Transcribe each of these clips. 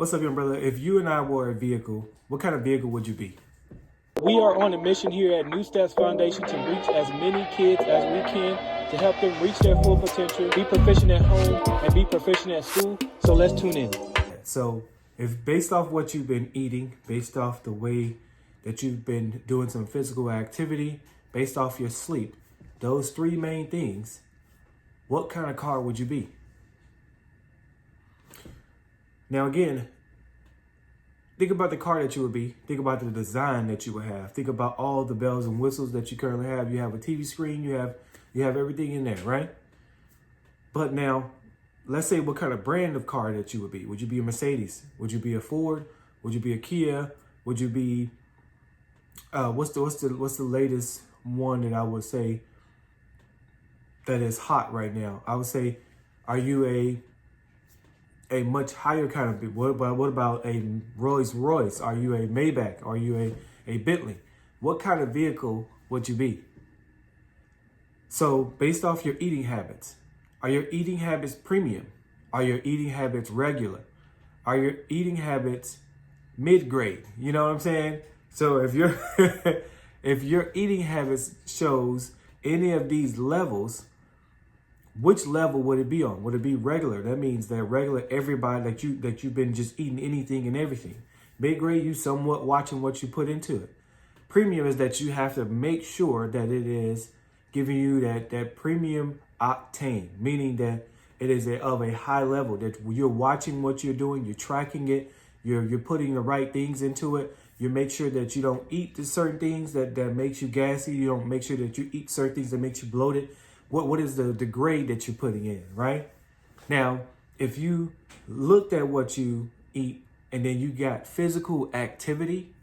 What's up, young brother? If you and I were a vehicle, what kind of vehicle would you be? We are on a mission here at New Steps Foundation to reach as many kids as we can to help them reach their full potential, be proficient at home, and be proficient at school. So let's tune in. So, if based off what you've been eating, based off the way that you've been doing some physical activity, based off your sleep, those three main things, what kind of car would you be? Now, again, think about the car that you would be. Think about the design that you would have. Think about all the bells and whistles that you currently have. You have a TV screen. You have everything in there, right? But now, let's say what kind of brand of car that you would be. Would you be a Mercedes? Would you be a Ford? Would you be a Kia? Would you be what's the latest one that I would say that is hot right now? I would say, are you a much higher kind of, what about a Rolls Royce? Are you a Maybach? Are you a Bentley? What kind of vehicle would you be? So based off your eating habits, are your eating habits premium? Are your eating habits regular? Are your eating habits mid-grade? You know what I'm saying? So if your if your eating habits shows any of these levels, which level would it be on? Would it be regular? That means that regular, everybody that you've been just eating anything and everything. Mid-grade, you somewhat watching what you put into it. Premium is that you have to make sure that it is giving you that premium octane, meaning that it is of a high level, that you're watching what you're doing, you're tracking it, you're putting the right things into it. You make sure that you don't eat the certain things that makes you gassy. You don't make sure that you eat certain things that makes you bloated. What is the grade that you're putting in, right? Now, if you looked at what you eat and then you got physical activity,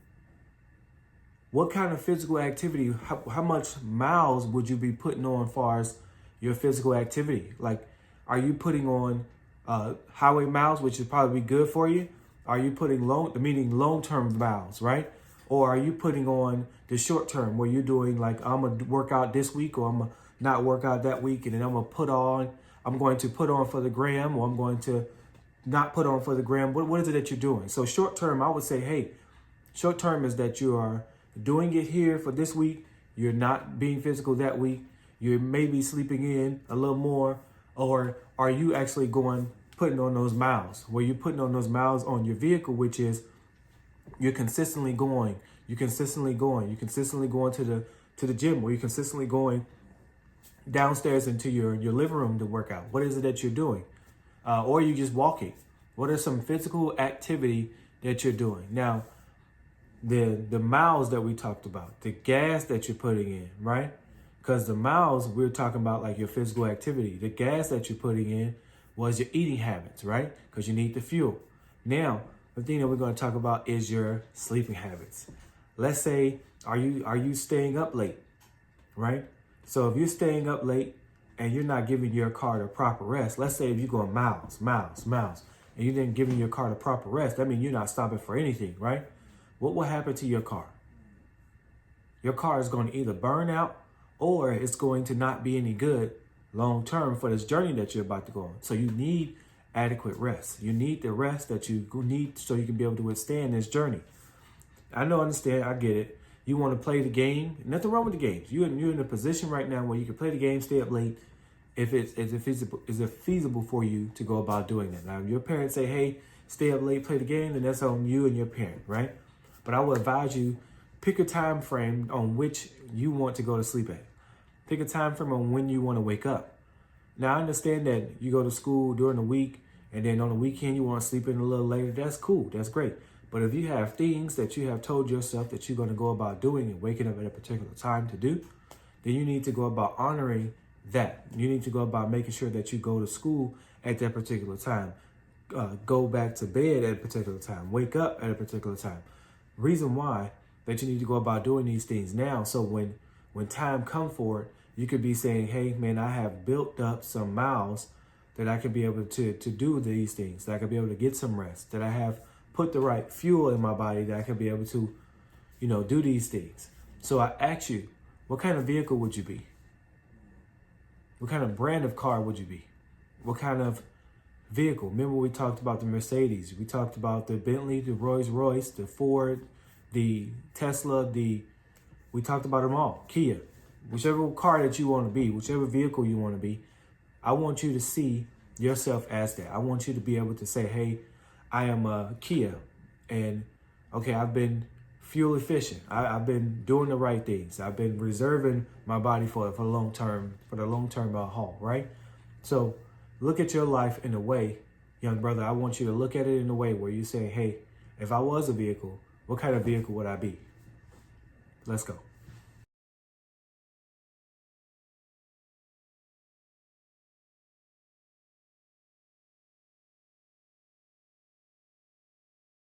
what kind of physical activity, how much miles would you be putting on as far as your physical activity? Like, are you putting on highway miles, which would probably be good for you? Are you putting long-term miles, right? Or are you putting on the short term where you're doing like, I'm going to work out this week or I'm going to not work out that week, and then I'm going to put on for the gram, or I'm going to not put on for the gram. What is it that you're doing? So short term, I would say, hey, short term is that you are doing it here for this week. You're not being physical that week. You're maybe sleeping in a little more, or are you actually putting on those miles? Where you're putting on those miles on your vehicle, which is you're consistently going to the gym, or you're consistently going downstairs into your living room to work out. What is it that you're doing? Or you just walking? What are some physical activity that you're doing? Now, the miles that we talked about, the gas that you're putting in, right? Because the miles, we're talking about like your physical activity. The gas that you're putting in was your eating habits, right? Because you need the fuel. Now, the thing that we're going to talk about is your sleeping habits. Let's say, are you staying up late, right? So if you're staying up late and you're not giving your car the proper rest, let's say if you're going miles, and you didn't give your car the proper rest, that means you're not stopping for anything, right? What will happen to your car? Your car is going to either burn out or it's going to not be any good long term for this journey that you're about to go on. So you need adequate rest. You need the rest that you need so you can be able to withstand this journey. Understand, I get it. You want to play the game. Nothing wrong with the games. You're in a position right now where you can play the game, stay up late, if it's feasible for you to go about doing that. Now, if your parents say, hey, stay up late, play the game, then that's on you and your parent, right? But I would advise you, pick a time frame on which you want to go to sleep at. Pick a time frame on when you want to wake up. Now, I understand that you go to school during the week, and then on the weekend you want to sleep in a little later. That's cool. That's great. But if you have things that you have told yourself that you're going to go about doing and waking up at a particular time to do, then you need to go about honoring that. You need to go about making sure that you go to school at that particular time, go back to bed at a particular time, wake up at a particular time. Reason why that you need to go about doing these things now, so when time comes for it, you could be saying, hey, man, I have built up some miles that I can be able to do these things, that I can be able to get some rest, that I have put the right fuel in my body that I can be able to, do these things. So I ask you, what kind of vehicle would you be? What kind of brand of car would you be? What kind of vehicle. Remember, we talked about the Mercedes, we talked about the Bentley, the Rolls Royce, the Ford, the Tesla, we talked about them all. Kia, whichever car that you want to be, whichever vehicle you want to be, I want you to see yourself as that. I want you to be able to say, hey, I am a Kia, and okay, I've been fuel efficient. I've been doing the right things. I've been reserving my body for the long term haul, right? So look at your life in a way, young brother. I want you to look at it in a way where you say, hey, if I was a vehicle, what kind of vehicle would I be? Let's go.